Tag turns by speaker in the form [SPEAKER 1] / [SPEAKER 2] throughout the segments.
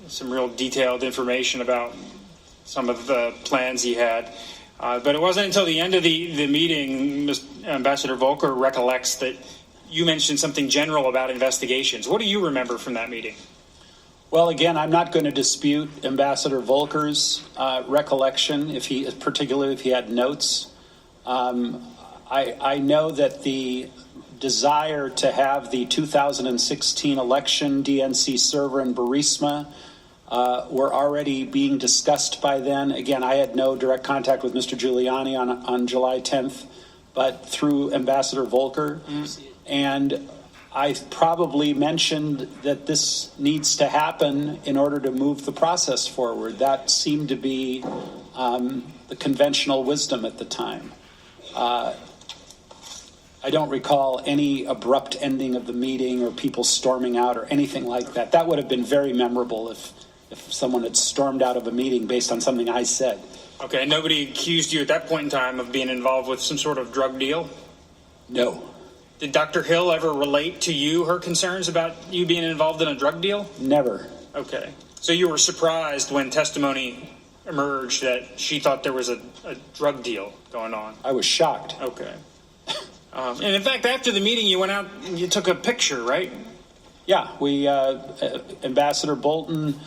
[SPEAKER 1] some real detailed information about some of the plans he had. But it wasn't until the end of the meeting, Ambassador Volker recollects that you mentioned something general about investigations. What do you remember from that meeting?
[SPEAKER 2] Well, again, I'm not going to dispute Ambassador Volker's recollection, particularly if he had notes. I know that the desire to have the 2016 election DNC server in Burisma were already being discussed by then. Again, I had no direct contact with Mr. Giuliani on July 10th, but through Ambassador Volker. And I probably mentioned that this needs to happen in order to move the process forward. That seemed to be the conventional wisdom at the time. I don't recall any abrupt ending of the meeting or people storming out or anything like that. That would have been very memorable if someone had stormed out of a meeting based on something I said.
[SPEAKER 1] Okay, nobody accused you at that point in time of being involved with some sort of drug deal?
[SPEAKER 2] No.
[SPEAKER 1] Did Dr. Hill ever relate to you her concerns about you being involved in a drug deal?
[SPEAKER 2] Never.
[SPEAKER 1] Okay. So you were surprised when testimony emerged that she thought there was a drug deal going on?
[SPEAKER 2] I was shocked.
[SPEAKER 1] Okay. And in fact, after the meeting, you went out and you took a picture, right?
[SPEAKER 2] Yeah, Ambassador Bolton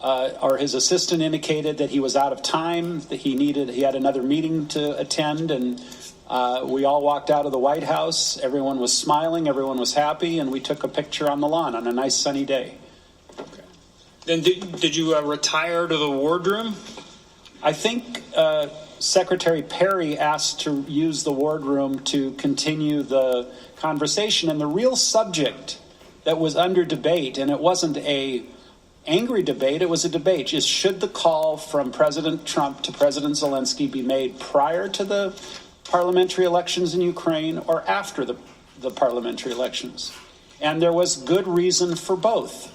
[SPEAKER 2] or his assistant indicated that he was out of time, that he had another meeting to attend, and we all walked out of the White House. Everyone was smiling, everyone was happy, and we took a picture on the lawn on a nice sunny day.
[SPEAKER 1] Okay. Then did you retire to the wardroom?
[SPEAKER 2] I think Secretary Perry asked to use the wardroom to continue the conversation, and the real subject that was under debate, and it wasn't a angry debate, it was a debate, is should the call from President Trump to President Zelensky be made prior to the parliamentary elections in Ukraine or after the parliamentary elections? And there was good reason for both.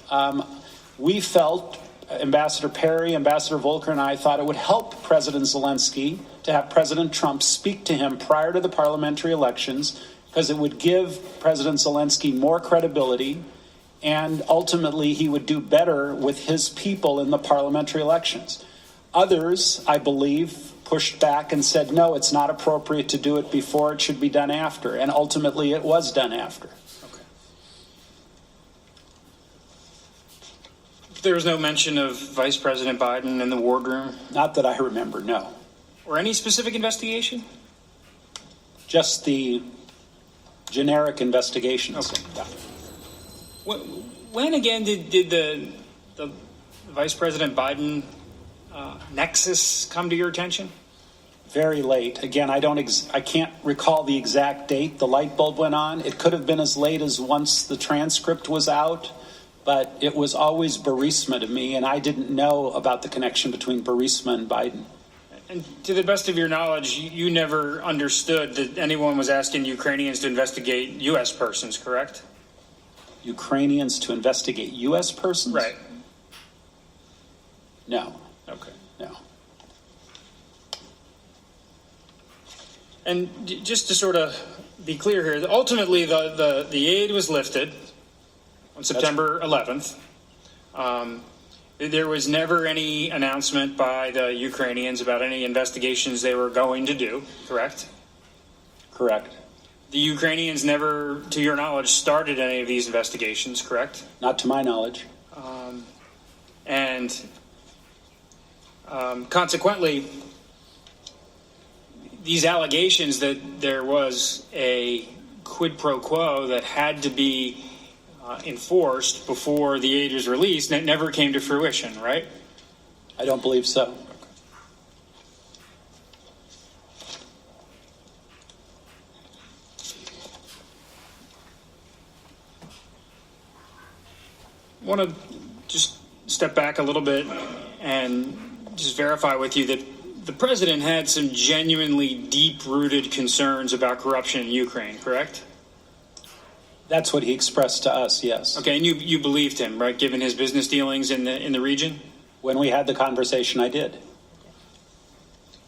[SPEAKER 2] We felt, Ambassador Perry, Ambassador Volker, and I thought it would help President Zelensky to have President Trump speak to him prior to the parliamentary elections, because it would give President Zelensky more credibility, and ultimately he would do better with his people in the parliamentary elections. Others, I believe, pushed back and said, no, it's not appropriate to do it before, it should be done after. And ultimately it was done after.
[SPEAKER 1] Okay. There was no mention of Vice President Biden in the wardroom?
[SPEAKER 2] Not that I remember, no.
[SPEAKER 1] Or any specific investigation?
[SPEAKER 2] Just the generic investigations.
[SPEAKER 1] Okay. Yeah. When again did the Vice President Biden nexus come to your attention?
[SPEAKER 2] Very late. Again, I can't recall the exact date the light bulb went on. It could have been as late as once the transcript was out, but it was always Burisma to me, and I didn't know about the connection between Burisma and Biden.
[SPEAKER 1] And to the best of your knowledge, you never understood that anyone was asking Ukrainians to investigate U.S. persons, correct?
[SPEAKER 2] Ukrainians to investigate U.S. persons?
[SPEAKER 1] Right.
[SPEAKER 2] No.
[SPEAKER 1] Okay.
[SPEAKER 2] No.
[SPEAKER 1] And just to sort of be clear here, ultimately the aid was lifted on September 11th. There was never any announcement by the Ukrainians about any investigations they were going to do, correct?
[SPEAKER 2] Correct.
[SPEAKER 1] The Ukrainians never, to your knowledge, started any of these investigations, correct?
[SPEAKER 2] Not to my knowledge.
[SPEAKER 1] Consequently, these allegations that there was a quid pro quo that had to be enforced before the aid was released, and it never came to fruition, right?
[SPEAKER 2] I don't believe so.
[SPEAKER 1] I want to just step back a little bit and just verify with you that the president had some genuinely deep-rooted concerns about corruption in Ukraine, correct?
[SPEAKER 2] That's what he expressed to us, yes.
[SPEAKER 1] Okay, and you believed him, right, given his business dealings in the region?
[SPEAKER 2] When we had the conversation, I did.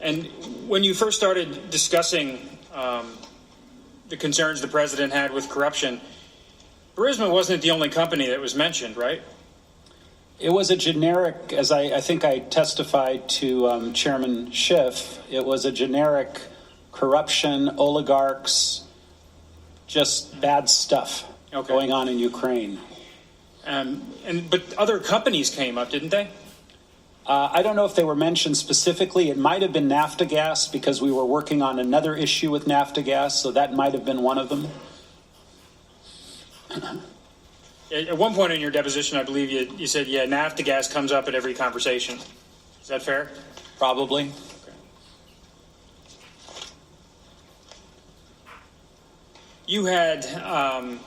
[SPEAKER 1] And when you first started discussing the concerns the president had with corruption, Burisma wasn't the only company that was mentioned, right?
[SPEAKER 2] It was a generic, as I think I testified to Chairman Schiff, it was a generic corruption, oligarchs, just bad stuff going on in Ukraine.
[SPEAKER 1] But other companies came up, didn't they?
[SPEAKER 2] I don't know if they were mentioned specifically. It might have been Naftagaz because we were working on another issue with Naftagaz, so that might have been one of them.
[SPEAKER 1] At one point in your deposition, I believe you said, yeah, Naftagaz comes up at every conversation. Is that fair?
[SPEAKER 2] Probably.
[SPEAKER 1] Okay. You had, I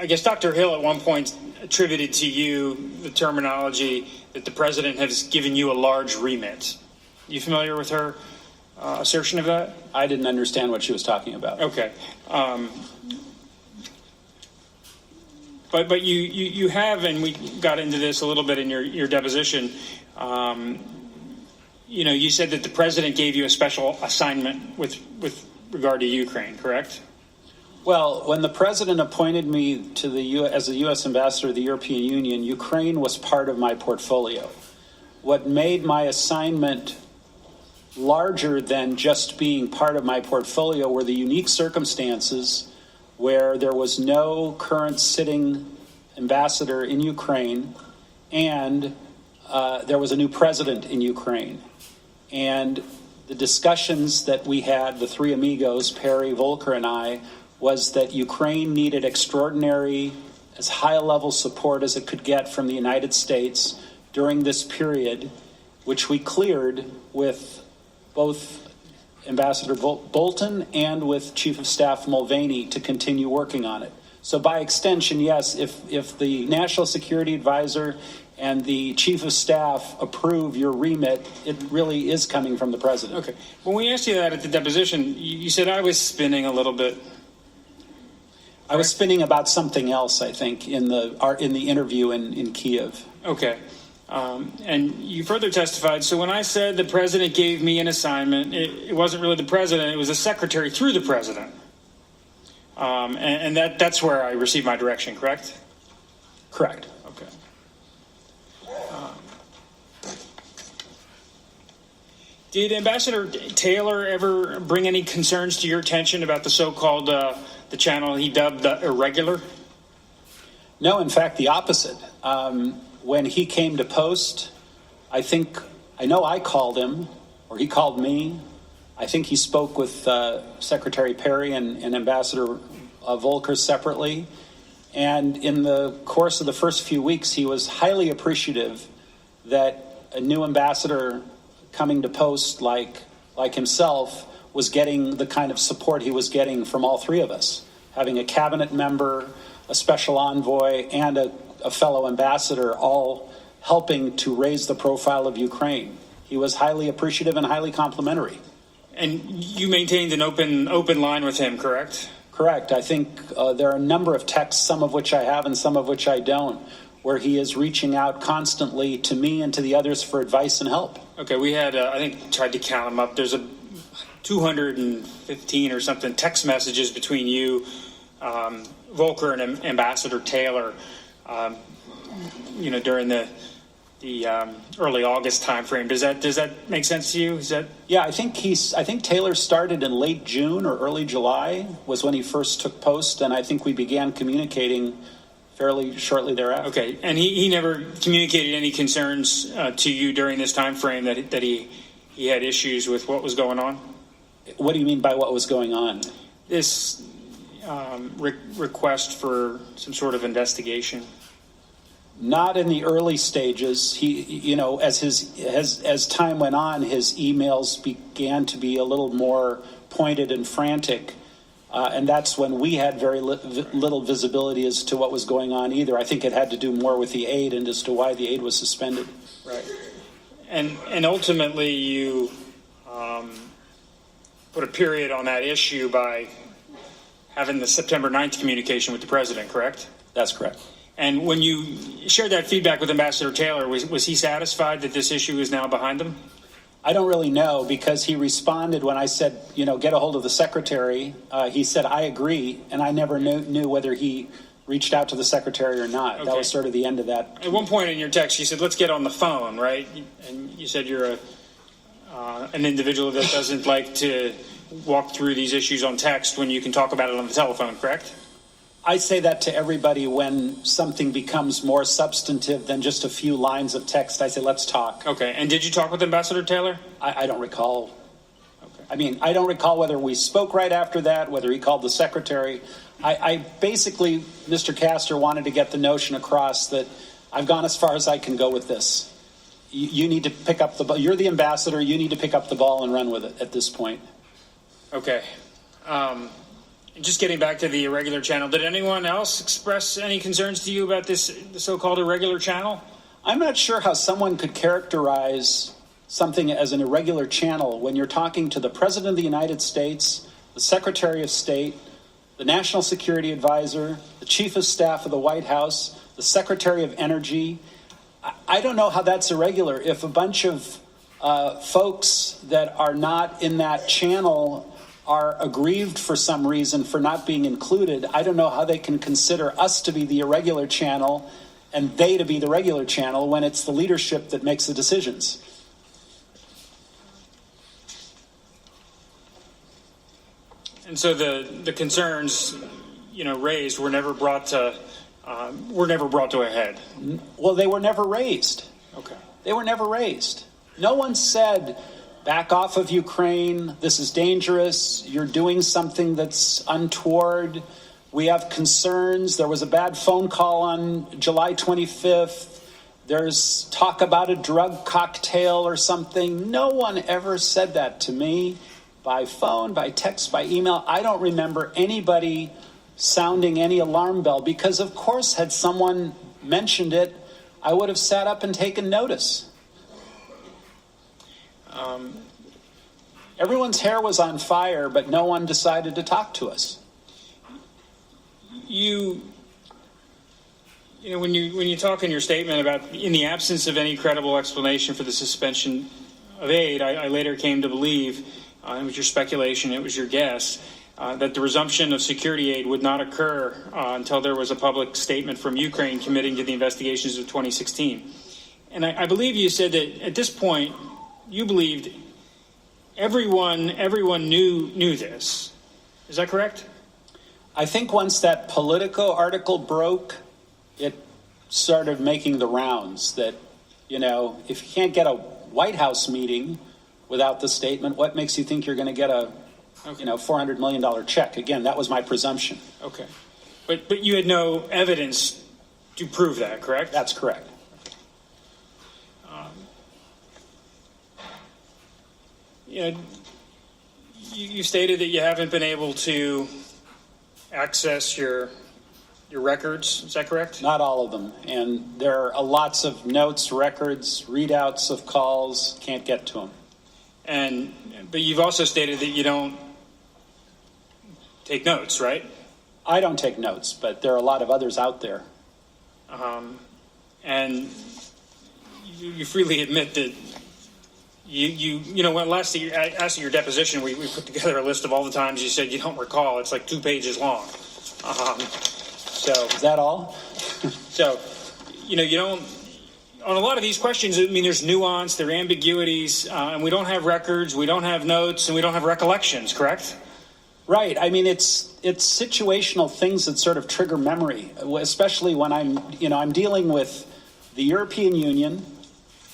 [SPEAKER 1] guess Dr. Hill at one point attributed to you the terminology that the president has given you a large remit. You familiar with her assertion of that?
[SPEAKER 2] I didn't understand what she was talking about.
[SPEAKER 1] Okay. But you have, and we got into this a little bit in your deposition, you said that the president gave you a special assignment with regard to Ukraine, correct?
[SPEAKER 2] Well, when the president appointed me to as the U.S. ambassador to the European Union, Ukraine was part of my portfolio. What made my assignment larger than just being part of my portfolio were the unique circumstances where there was no current sitting ambassador in Ukraine, and there was a new president in Ukraine. And the discussions that we had, the three amigos, Perry, Volker, and I, was that Ukraine needed extraordinary, as high a level support as it could get from the United States during this period, which we cleared with both Ambassador Bolton and with Chief of Staff Mulvaney to continue working on it. So by extension, yes, if the National Security Advisor and the Chief of Staff approve your remit, it really is coming from the President.
[SPEAKER 1] Okay. When we asked you that at the deposition, you said I was spinning a little bit.
[SPEAKER 2] I was spinning about something else, I think, in the interview in Kiev.
[SPEAKER 1] Okay. And you further testified, so when I said the president gave me an assignment, it wasn't really the president, it was a secretary through the president. And that's where I received my direction, correct?
[SPEAKER 2] Correct.
[SPEAKER 1] Okay. Did Ambassador Taylor ever bring any concerns to your attention about the so-called the channel he dubbed the Irregular?
[SPEAKER 2] No, in fact, the opposite. When he came to post, I know I called him, or he called me. I think he spoke with Secretary Perry and Ambassador Volker separately. And in the course of the first few weeks, he was highly appreciative that a new ambassador coming to post like himself was getting the kind of support he was getting from all three of us. Having a cabinet member, a special envoy, and a fellow ambassador all helping to raise the profile of Ukraine. He was highly appreciative and highly complimentary.
[SPEAKER 1] And you maintained an open line with him, correct?
[SPEAKER 2] Correct. I think there are a number of texts, some of which I have and some of which I don't, where he is reaching out constantly to me and to the others for advice and help.
[SPEAKER 1] Okay, we had, I think, tried to count them up. There's 215 or something text messages between you, Volker, and Ambassador Taylor, during the early August timeframe. Does that make sense to you? Is that?
[SPEAKER 2] Yeah, I think Taylor started in late June or early July was when he first took post, and I think we began communicating fairly shortly thereafter.
[SPEAKER 1] Okay, and he never communicated any concerns to you during this time frame that he had issues with what was going on?
[SPEAKER 2] What do you mean by what was going on?
[SPEAKER 1] This request for some sort of investigation.
[SPEAKER 2] Not in the early stages. He, as time went on, his emails began to be a little more pointed and frantic. And that's when we had very little visibility as to what was going on either. I think it had to do more with the aid and as to why the aid was suspended.
[SPEAKER 1] Right. And ultimately you put a period on that issue by having the September 9th communication with the president, correct?
[SPEAKER 2] That's correct.
[SPEAKER 1] And when you shared that feedback with Ambassador Taylor, was he satisfied that this issue is now behind him?
[SPEAKER 2] I don't really know, because he responded when I said, get a hold of the secretary. He said, I agree, and I never knew whether he reached out to the secretary or not. That
[SPEAKER 1] Okay.
[SPEAKER 2] was sort of the end of that.
[SPEAKER 1] At one point in your text, you said, let's get on the phone, right? And you said you're an individual that doesn't like to walk through these issues on text when you can talk about it on the telephone, correct?
[SPEAKER 2] I say that to everybody when something becomes more substantive than just a few lines of text. I say, let's talk.
[SPEAKER 1] Okay. And did you talk with Ambassador Taylor?
[SPEAKER 2] I don't recall.
[SPEAKER 1] Okay.
[SPEAKER 2] I mean, I don't recall whether we spoke right after that, whether he called the secretary. I basically, Mr. Castor wanted to get the notion across that I've gone as far as I can go with this. You need to pick up the ball. You're the ambassador. You need to pick up the ball and run with it at this point.
[SPEAKER 1] Okay. Just getting back to the irregular channel, did anyone else express any concerns to you about this the so-called irregular channel?
[SPEAKER 2] I'm not sure how someone could characterize something as an irregular channel when you're talking to the President of the United States, the Secretary of State, the National Security Advisor, the Chief of Staff of the White House, the Secretary of Energy. I don't know how that's irregular. If a bunch of folks that are not in that channel are aggrieved for some reason for not being included, I don't know how they can consider us to be the irregular channel and they to be the regular channel when it's the leadership that makes the decisions.
[SPEAKER 1] And so the concerns, raised were never brought to a head.
[SPEAKER 2] Well, they were never raised.
[SPEAKER 1] Okay.
[SPEAKER 2] They were never raised. No one said, back off of Ukraine, this is dangerous, you're doing something that's untoward, we have concerns, there was a bad phone call on July 25th, there's talk about a drug cocktail or something. No one ever said that to me by phone, by text, by email. I don't remember anybody sounding any alarm bell because, of course, had someone mentioned it, I would have sat up and taken notice. Everyone's hair was on fire, but no one decided to talk to us.
[SPEAKER 1] When you talk in your statement about in the absence of any credible explanation for the suspension of aid, I later came to believe, it was your speculation, it was your guess, that the resumption of security aid would not occur until there was a public statement from Ukraine committing to the investigations of 2016. And I believe you said that at this point you believed everyone knew this. Is that correct?
[SPEAKER 2] I think once that Politico article broke, it started making the rounds that, if you can't get a White House meeting without the statement, what makes you think you're going to get a $400 million check? Again, that was my presumption.
[SPEAKER 1] Okay. But you had no evidence to prove that, correct?
[SPEAKER 2] That's correct.
[SPEAKER 1] You stated that you haven't been able to access your records. Is that correct?
[SPEAKER 2] Not all of them. And there are lots of notes, records, readouts of calls. Can't get to them.
[SPEAKER 1] But you've also stated that you don't take notes, right?
[SPEAKER 2] I don't take notes, but there are a lot of others out there.
[SPEAKER 1] And you freely admit that when last after your deposition, we put together a list of all the times you said you don't recall. It's like 2 pages long. So
[SPEAKER 2] is that all?
[SPEAKER 1] So, you don't. On a lot of these questions, there's nuance, there are ambiguities, and we don't have records, we don't have notes, and we don't have recollections. Correct?
[SPEAKER 2] Right. It's situational things that sort of trigger memory, especially when I'm dealing with the European Union.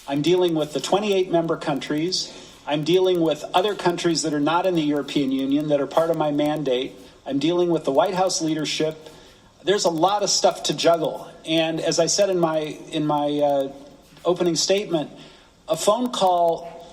[SPEAKER 2] I'm dealing with the 28 member countries. I'm dealing with other countries that are not in the European Union that are part of my mandate. I'm dealing with the White House leadership. There's a lot of stuff to juggle. And as I said in my opening statement, a phone call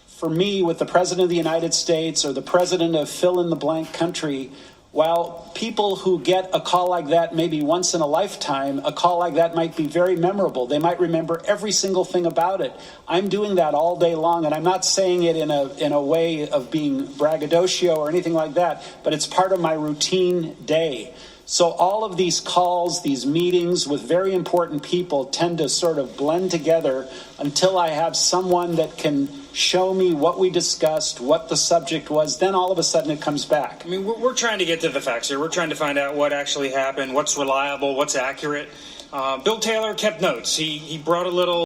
[SPEAKER 2] for me with the President of the United States or the President of fill-in-the-blank country, while people who get a call like that maybe once in a lifetime, a call like that might be very memorable. They might remember every single thing about it. I'm doing that all day long, and I'm not saying it in a way of being braggadocio or anything like that, but it's part of my routine day. So all of these calls, these meetings with very important people tend to sort of blend together until I have someone that can show me what we discussed, what the subject was. Then all of a sudden it comes back.
[SPEAKER 1] I mean, we're trying to get to the facts here. We're trying to find out what actually happened, what's reliable, what's accurate. Bill Taylor kept notes. He brought a little